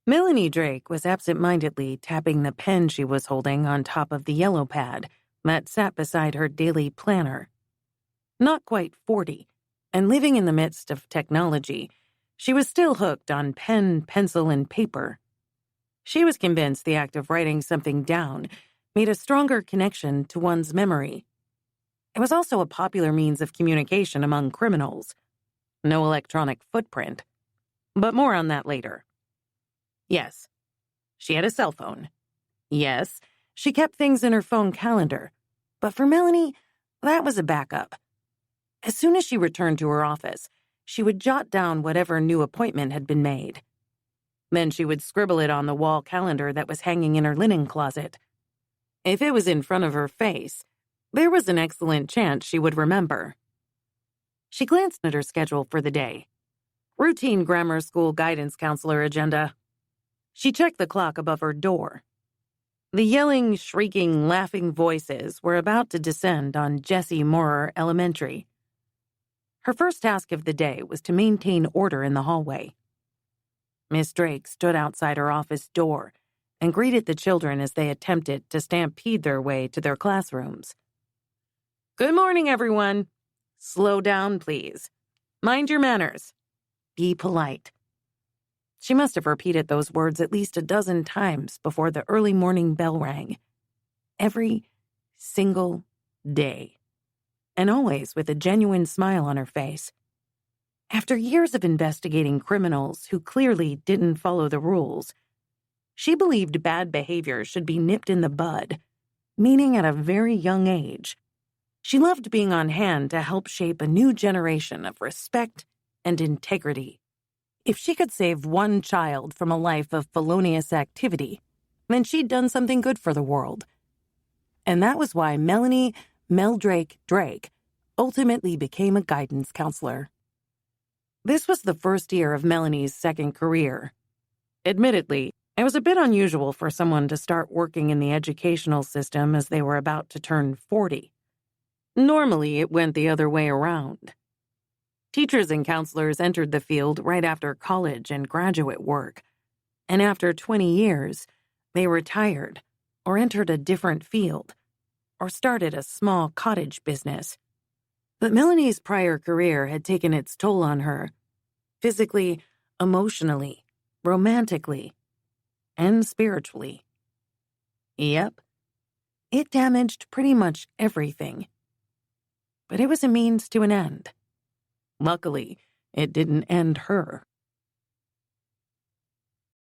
Melanie Drake was absent-mindedly tapping the pen she was holding on top of the yellow pad that sat beside her daily planner. Not quite 40, and living in the midst of technology, she was still hooked on pen, pencil, and paper. She was convinced the act of writing something down made a stronger connection to one's memory. It was also a popular means of communication among criminals. No electronic footprint. But more on that later. Yes, she had a cell phone. Yes, she kept things in her phone calendar. But for Melanie, that was a backup. As soon as she returned to her office, she would jot down whatever new appointment had been made. Then she would scribble it on the wall calendar that was hanging in her linen closet. If it was in front of her face, there was an excellent chance she would remember. She glanced at her schedule for the day. Routine grammar school guidance counselor agenda. She checked the clock above her door. The yelling, shrieking, laughing voices were about to descend on Jessie Moorer Elementary. Her first task of the day was to maintain order in the hallway. Miss Drake stood outside her office door and greeted the children as they attempted to stampede their way to their classrooms. "Good morning, everyone. Slow down, please. Mind your manners. Be polite." She must have repeated those words at least a dozen times before the early morning bell rang. Every single day. And always with a genuine smile on her face. After years of investigating criminals who clearly didn't follow the rules, she believed bad behavior should be nipped in the bud, meaning at a very young age. She loved being on hand to help shape a new generation of respect and integrity. If she could save one child from a life of felonious activity, then she'd done something good for the world. And that was why Melanie Meldrake Drake ultimately became a guidance counselor. This was the first year of Melanie's second career. Admittedly, it was a bit unusual for someone to start working in the educational system as they were about to turn 40. Normally, it went the other way around. Teachers and counselors entered the field right after college and graduate work, and after 20 years, they retired or entered a different field or started a small cottage business. But Melanie's prior career had taken its toll on her, physically, emotionally, romantically, and spiritually. Yep, it damaged pretty much everything. But it was a means to an end. Luckily, it didn't end her.